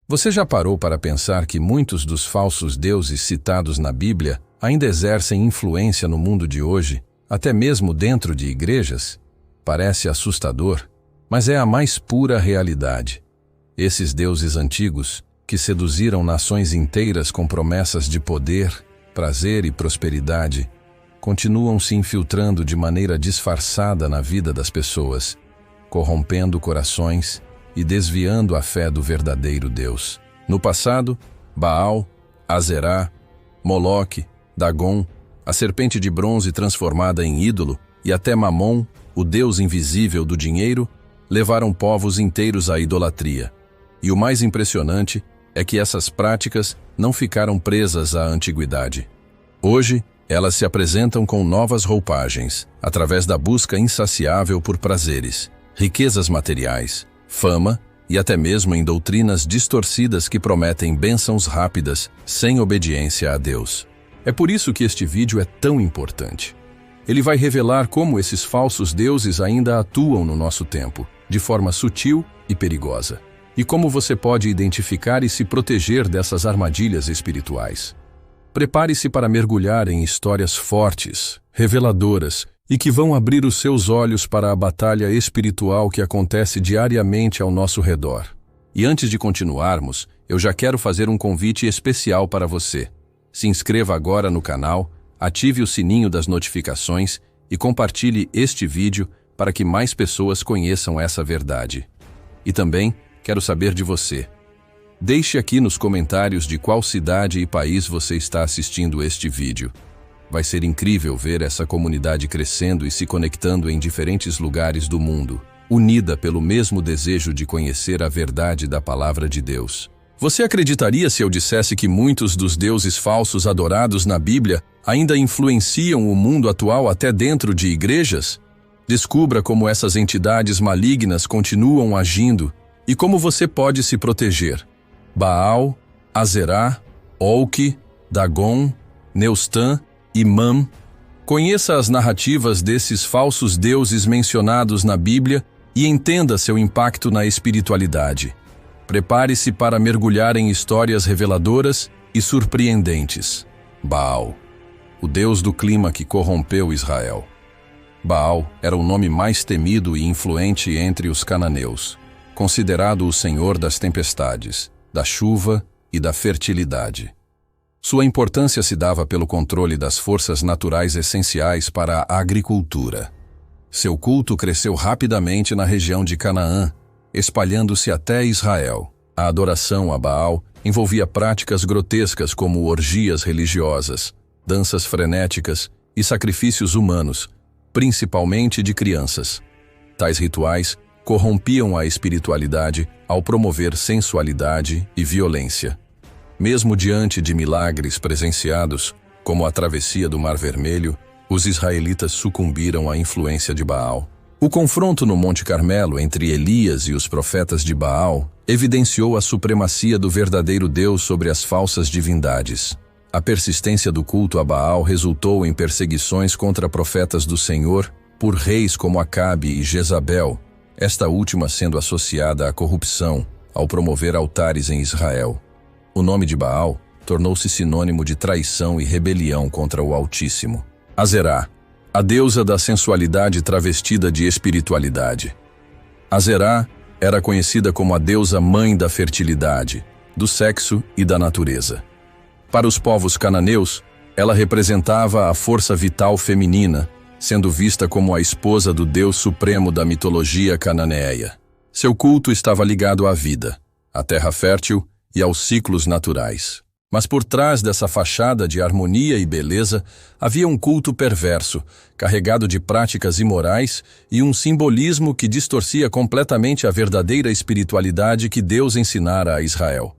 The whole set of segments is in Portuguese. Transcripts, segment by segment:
Você já parou para pensar que muitos dos falsos deuses citados na Bíblia ainda exercem influência no mundo de hoje, até mesmo dentro de igrejas? Parece assustador, mas é a mais pura realidade. Esses deuses antigos, que seduziram nações inteiras com promessas de poder, prazer e prosperidade, continuam se infiltrando de maneira disfarçada na vida das pessoas, corrompendo corações e desviando a fé do verdadeiro Deus. No passado, Baal, Azerá, Moloque, Dagon, a serpente de bronze transformada em ídolo, e até Mamon, o deus invisível do dinheiro, levaram povos inteiros à idolatria. E o mais impressionante é que essas práticas não ficaram presas à antiguidade. Hoje, elas se apresentam com novas roupagens, através da busca insaciável por prazeres, riquezas materiais, fama e até mesmo em doutrinas distorcidas que prometem bênçãos rápidas, sem obediência a Deus. É por isso que este vídeo é tão importante. Ele vai revelar como esses falsos deuses ainda atuam no nosso tempo, de forma sutil e perigosa, e como você pode identificar e se proteger dessas armadilhas espirituais. Prepare-se para mergulhar em histórias fortes, reveladoras, e que vão abrir os seus olhos para a batalha espiritual que acontece diariamente ao nosso redor. E antes de continuarmos, eu já quero fazer um convite especial para você. Se inscreva agora no canal, ative o sininho das notificações e compartilhe este vídeo para que mais pessoas conheçam essa verdade. E também quero saber de você. Deixe aqui nos comentários de qual cidade e país você está assistindo este vídeo. Vai ser incrível ver essa comunidade crescendo e se conectando em diferentes lugares do mundo, unida pelo mesmo desejo de conhecer a verdade da palavra de Deus. Você acreditaria se eu dissesse que muitos dos deuses falsos adorados na Bíblia ainda influenciam o mundo atual até dentro de igrejas? Descubra como essas entidades malignas continuam agindo e como você pode se proteger. Baal, Azerá, Olque, Dagon, Neustã e Mam. Conheça as narrativas desses falsos deuses mencionados na Bíblia e entenda seu impacto na espiritualidade. Prepare-se para mergulhar em histórias reveladoras e surpreendentes. Baal, o deus do clima que corrompeu Israel. Baal era o nome mais temido e influente entre os cananeus, considerado o senhor das tempestades, da chuva e da fertilidade. Sua importância se dava pelo controle das forças naturais essenciais para a agricultura. Seu culto cresceu rapidamente na região de Canaã, espalhando-se até Israel. A adoração a Baal envolvia práticas grotescas como orgias religiosas, danças frenéticas e sacrifícios humanos, principalmente de crianças. Tais rituais corrompiam a espiritualidade ao promover sensualidade e violência. Mesmo diante de milagres presenciados, como a travessia do Mar Vermelho, os israelitas sucumbiram à influência de Baal. O confronto no Monte Carmelo entre Elias e os profetas de Baal evidenciou a supremacia do verdadeiro Deus sobre as falsas divindades. A persistência do culto a Baal resultou em perseguições contra profetas do Senhor por reis como Acabe e Jezabel, esta última sendo associada à corrupção ao promover altares em Israel. O nome de Baal tornou-se sinônimo de traição e rebelião contra o Altíssimo. Azerá, a deusa da sensualidade travestida de espiritualidade. Azerá era conhecida como a deusa mãe da fertilidade, do sexo e da natureza. Para os povos cananeus, ela representava a força vital feminina, sendo vista como a esposa do Deus supremo da mitologia cananeia. Seu culto estava ligado à vida, à terra fértil e aos ciclos naturais. Mas por trás dessa fachada de harmonia e beleza, havia um culto perverso, carregado de práticas imorais e um simbolismo que distorcia completamente a verdadeira espiritualidade que Deus ensinara a Israel.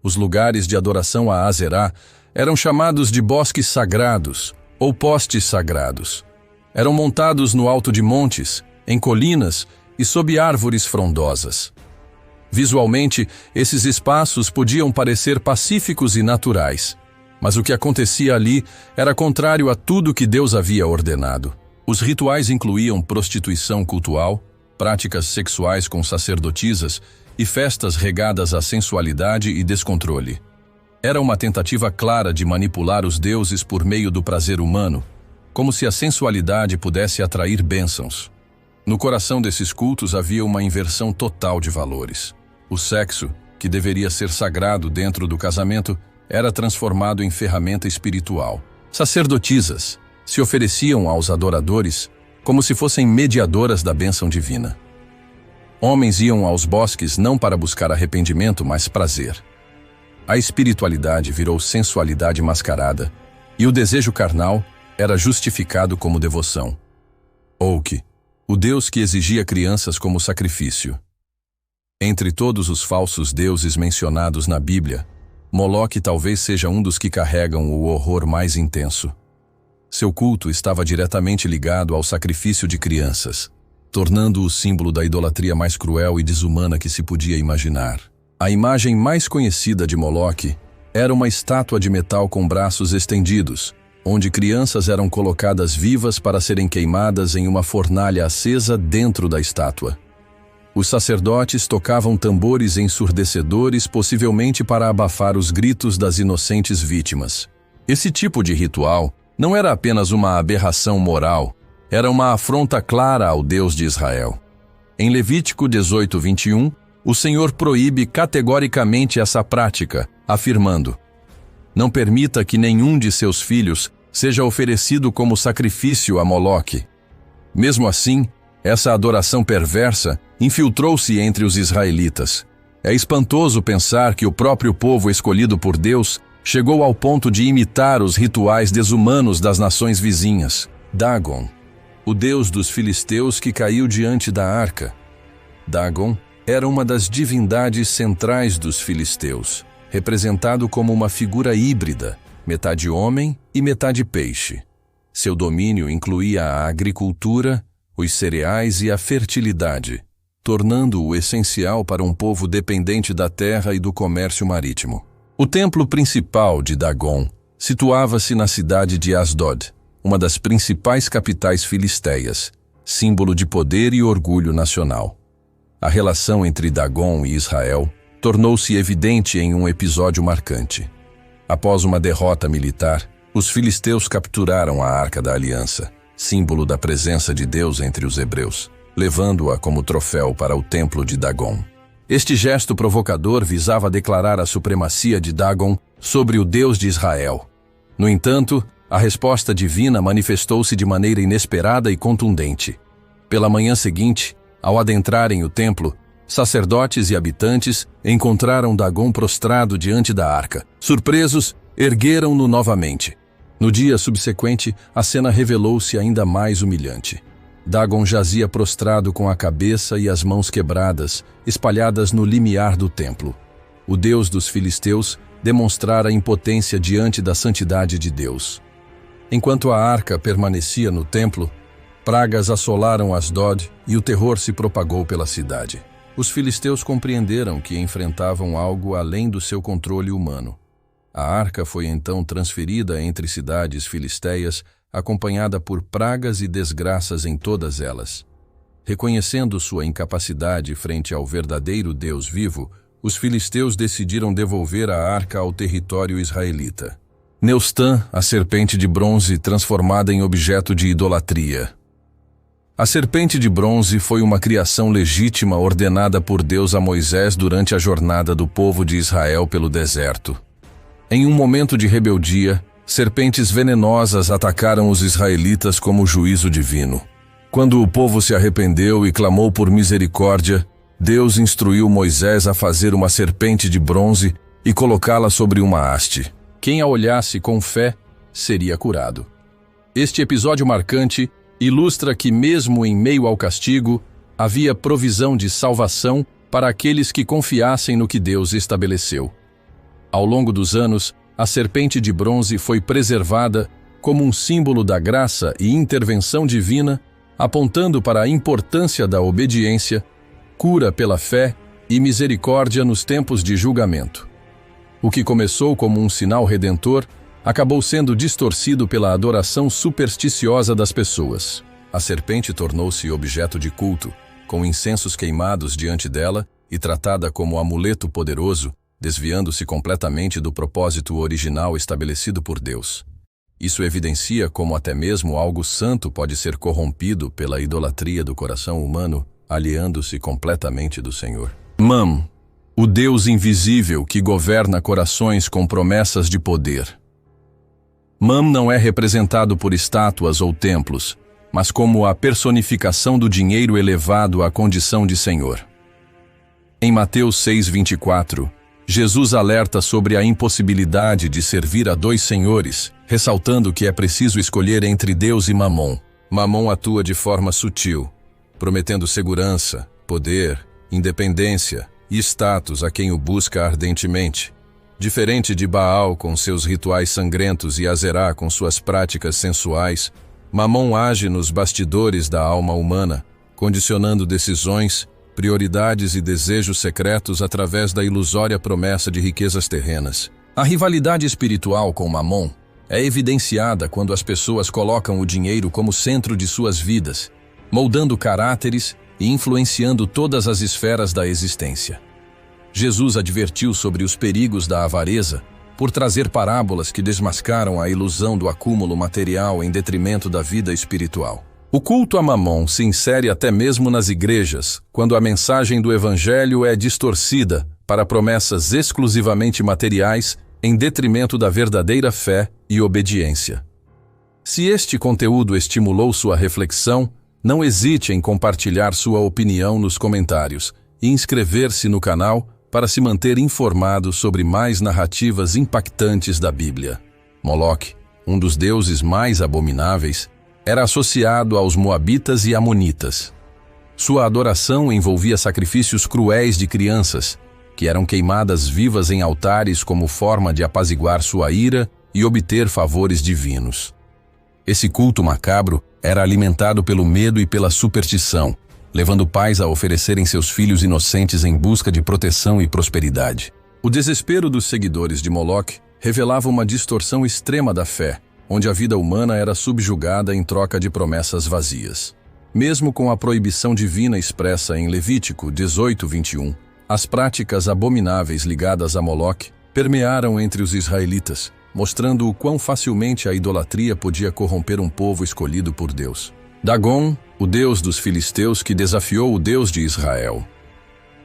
Os lugares de adoração a Azerá eram chamados de bosques sagrados ou postes sagrados. Eram montados no alto de montes, em colinas e sob árvores frondosas. Visualmente, esses espaços podiam parecer pacíficos e naturais, mas o que acontecia ali era contrário a tudo que Deus havia ordenado. Os rituais incluíam prostituição cultual, práticas sexuais com sacerdotisas e festas regadas à sensualidade e descontrole. Era uma tentativa clara de manipular os deuses por meio do prazer humano, como se a sensualidade pudesse atrair bênçãos. No coração desses cultos havia uma inversão total de valores. O sexo, que deveria ser sagrado dentro do casamento, era transformado em ferramenta espiritual. Sacerdotisas se ofereciam aos adoradores como se fossem mediadoras da bênção divina. Homens iam aos bosques não para buscar arrependimento, mas prazer. A espiritualidade virou sensualidade mascarada, e o desejo carnal era justificado como devoção. Ouque, o deus que exigia crianças como sacrifício. Entre todos os falsos deuses mencionados na Bíblia, Moloque talvez seja um dos que carregam o horror mais intenso. Seu culto estava diretamente ligado ao sacrifício de crianças, tornando-o símbolo da idolatria mais cruel e desumana que se podia imaginar. A imagem mais conhecida de Moloque era uma estátua de metal com braços estendidos, onde crianças eram colocadas vivas para serem queimadas em uma fornalha acesa dentro da estátua. Os sacerdotes tocavam tambores ensurdecedores, possivelmente para abafar os gritos das inocentes vítimas. Esse tipo de ritual não era apenas uma aberração moral, era uma afronta clara ao Deus de Israel. Em Levítico 18:21, o Senhor proíbe categoricamente essa prática, afirmando: "Não permita que nenhum de seus filhos seja oferecido como sacrifício a Moloque." Mesmo assim, essa adoração perversa infiltrou-se entre os israelitas. É espantoso pensar que o próprio povo escolhido por Deus chegou ao ponto de imitar os rituais desumanos das nações vizinhas. Dagon, o deus dos filisteus que caiu diante da arca. Dagon era uma das divindades centrais dos filisteus, representado como uma figura híbrida, metade homem e metade peixe. Seu domínio incluía a agricultura, os cereais e a fertilidade, tornando-o essencial para um povo dependente da terra e do comércio marítimo. O templo principal de Dagon situava-se na cidade de Asdod, uma das principais capitais filisteias, símbolo de poder e orgulho nacional. A relação entre Dagon e Israel tornou-se evidente em um episódio marcante. Após uma derrota militar, os filisteus capturaram a Arca da Aliança, símbolo da presença de Deus entre os hebreus, levando-a como troféu para o templo de Dagon. Este gesto provocador visava declarar a supremacia de Dagon sobre o Deus de Israel. No entanto, a resposta divina manifestou-se de maneira inesperada e contundente. Pela manhã seguinte, ao adentrarem o templo, sacerdotes e habitantes encontraram Dagon prostrado diante da arca. Surpresos, ergueram-no novamente. No dia subsequente, a cena revelou-se ainda mais humilhante. Dagon jazia prostrado com a cabeça e as mãos quebradas, espalhadas no limiar do templo. O deus dos filisteus demonstrara impotência diante da santidade de Deus. Enquanto a arca permanecia no templo, pragas assolaram Asdod e o terror se propagou pela cidade. Os filisteus compreenderam que enfrentavam algo além do seu controle humano. A arca foi então transferida entre cidades filisteias, acompanhada por pragas e desgraças em todas elas. Reconhecendo sua incapacidade frente ao verdadeiro Deus vivo, os filisteus decidiram devolver a arca ao território israelita. Neustã, a serpente de bronze transformada em objeto de idolatria. A serpente de bronze foi uma criação legítima ordenada por Deus a Moisés durante a jornada do povo de Israel pelo deserto. Em um momento de rebeldia, serpentes venenosas atacaram os israelitas como juízo divino. Quando o povo se arrependeu e clamou por misericórdia, Deus instruiu Moisés a fazer uma serpente de bronze e colocá-la sobre uma haste. Quem a olhasse com fé seria curado. Este episódio marcante ilustra que, mesmo em meio ao castigo, havia provisão de salvação para aqueles que confiassem no que Deus estabeleceu. Ao longo dos anos, a serpente de bronze foi preservada como um símbolo da graça e intervenção divina, apontando para a importância da obediência, cura pela fé e misericórdia nos tempos de julgamento. O que começou como um sinal redentor acabou sendo distorcido pela adoração supersticiosa das pessoas. A serpente tornou-se objeto de culto, com incensos queimados diante dela e tratada como amuleto poderoso, desviando-se completamente do propósito original estabelecido por Deus. Isso evidencia como até mesmo algo santo pode ser corrompido pela idolatria do coração humano, aliando-se completamente do Senhor. Mam, o Deus invisível que governa corações com promessas de poder. Mam não é representado por estátuas ou templos, mas como a personificação do dinheiro elevado à condição de Senhor. Em Mateus 6:24, Jesus alerta sobre a impossibilidade de servir a dois senhores, ressaltando que é preciso escolher entre Deus e Mamon. Mamon atua de forma sutil, prometendo segurança, poder, independência e status a quem o busca ardentemente. Diferente de Baal com seus rituais sangrentos e Azerá com suas práticas sensuais, Mamon age nos bastidores da alma humana, condicionando decisões, prioridades e desejos secretos através da ilusória promessa de riquezas terrenas. A rivalidade espiritual com Mamon é evidenciada quando as pessoas colocam o dinheiro como centro de suas vidas, moldando caráteres e influenciando todas as esferas da existência. Jesus advertiu sobre os perigos da avareza por trazer parábolas que desmascaram a ilusão do acúmulo material em detrimento da vida espiritual. O culto a Mamon se insere até mesmo nas igrejas, quando a mensagem do Evangelho é distorcida para promessas exclusivamente materiais em detrimento da verdadeira fé e obediência. Se este conteúdo estimulou sua reflexão, não hesite em compartilhar sua opinião nos comentários e inscrever-se no canal para se manter informado sobre mais narrativas impactantes da Bíblia. Moloque, um dos deuses mais abomináveis, era associado aos moabitas e amonitas. Sua adoração envolvia sacrifícios cruéis de crianças, que eram queimadas vivas em altares como forma de apaziguar sua ira e obter favores divinos. Esse culto macabro era alimentado pelo medo e pela superstição, levando pais a oferecerem seus filhos inocentes em busca de proteção e prosperidade. O desespero dos seguidores de Moloque revelava uma distorção extrema da fé, onde a vida humana era subjugada em troca de promessas vazias. Mesmo com a proibição divina expressa em Levítico 18:21, as práticas abomináveis ligadas a Moloque permearam entre os israelitas, mostrando o quão facilmente a idolatria podia corromper um povo escolhido por Deus. Dagon, o deus dos filisteus que desafiou o Deus de Israel.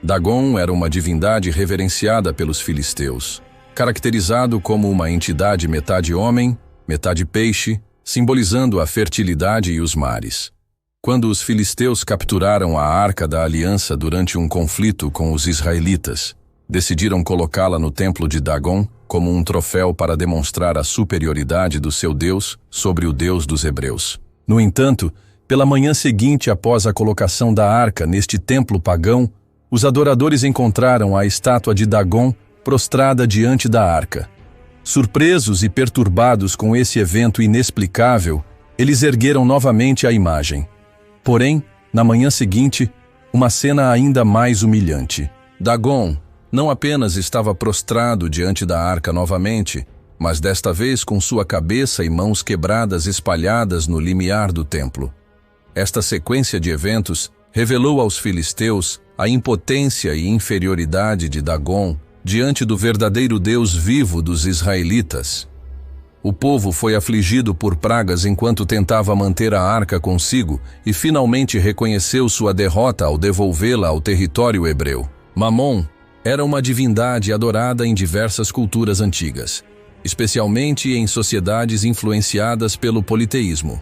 Dagon era uma divindade reverenciada pelos filisteus, caracterizado como uma entidade metade homem, metade peixe, simbolizando a fertilidade e os mares. Quando os filisteus capturaram a Arca da Aliança durante um conflito com os israelitas, decidiram colocá-la no templo de Dagon como um troféu para demonstrar a superioridade do seu Deus sobre o Deus dos hebreus. No entanto, pela manhã seguinte após a colocação da arca neste templo pagão, os adoradores encontraram a estátua de Dagon prostrada diante da arca. Surpresos e perturbados com esse evento inexplicável, eles ergueram novamente a imagem. Porém, na manhã seguinte, uma cena ainda mais humilhante. Dagon não apenas estava prostrado diante da arca novamente, mas desta vez com sua cabeça e mãos quebradas espalhadas no limiar do templo. Esta sequência de eventos revelou aos filisteus a impotência e inferioridade de Dagon diante do verdadeiro Deus vivo dos israelitas. O povo foi afligido por pragas enquanto tentava manter a arca consigo e finalmente reconheceu sua derrota ao devolvê-la ao território hebreu. Mamon era uma divindade adorada em diversas culturas antigas, especialmente em sociedades influenciadas pelo politeísmo.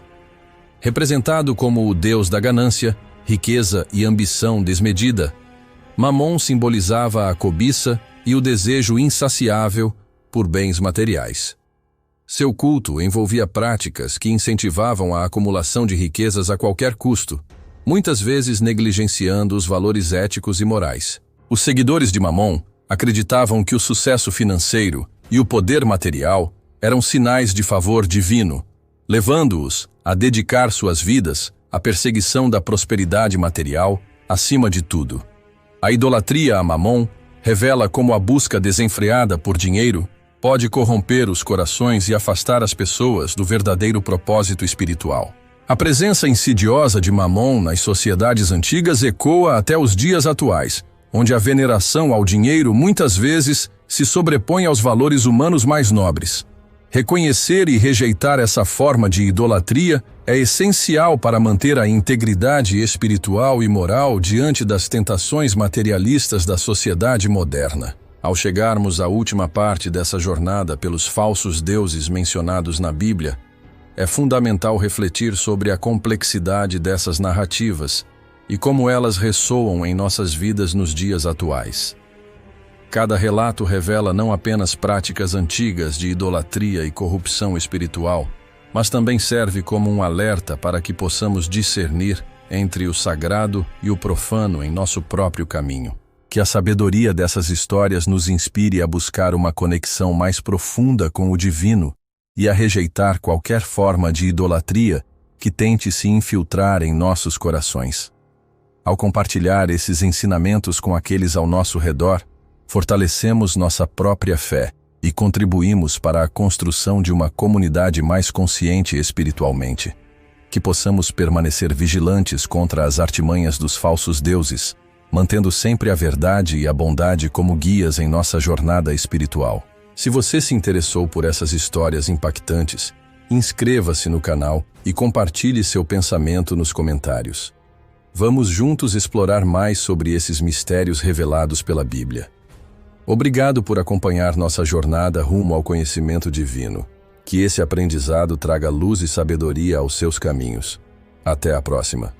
Representado como o deus da ganância, riqueza e ambição desmedida, Mamon simbolizava a cobiça e o desejo insaciável por bens materiais. Seu culto envolvia práticas que incentivavam a acumulação de riquezas a qualquer custo, muitas vezes negligenciando os valores éticos e morais. Os seguidores de Mamon acreditavam que o sucesso financeiro e o poder material eram sinais de favor divino, levando-os a dedicar suas vidas à perseguição da prosperidade material acima de tudo. A idolatria a Mamon revela como a busca desenfreada por dinheiro pode corromper os corações e afastar as pessoas do verdadeiro propósito espiritual. A presença insidiosa de Mamon nas sociedades antigas ecoa até os dias atuais, onde a veneração ao dinheiro muitas vezes se sobrepõe aos valores humanos mais nobres. Reconhecer e rejeitar essa forma de idolatria é essencial para manter a integridade espiritual e moral diante das tentações materialistas da sociedade moderna. Ao chegarmos à última parte dessa jornada pelos falsos deuses mencionados na Bíblia, é fundamental refletir sobre a complexidade dessas narrativas e como elas ressoam em nossas vidas nos dias atuais. Cada relato revela não apenas práticas antigas de idolatria e corrupção espiritual, mas também serve como um alerta para que possamos discernir entre o sagrado e o profano em nosso próprio caminho. Que a sabedoria dessas histórias nos inspire a buscar uma conexão mais profunda com o divino e a rejeitar qualquer forma de idolatria que tente se infiltrar em nossos corações. Ao compartilhar esses ensinamentos com aqueles ao nosso redor, fortalecemos nossa própria fé e contribuímos para a construção de uma comunidade mais consciente espiritualmente. Que possamos permanecer vigilantes contra as artimanhas dos falsos deuses, mantendo sempre a verdade e a bondade como guias em nossa jornada espiritual. Se você se interessou por essas histórias impactantes, inscreva-se no canal e compartilhe seu pensamento nos comentários. Vamos juntos explorar mais sobre esses mistérios revelados pela Bíblia. Obrigado por acompanhar nossa jornada rumo ao conhecimento divino. Que esse aprendizado traga luz e sabedoria aos seus caminhos. Até a próxima.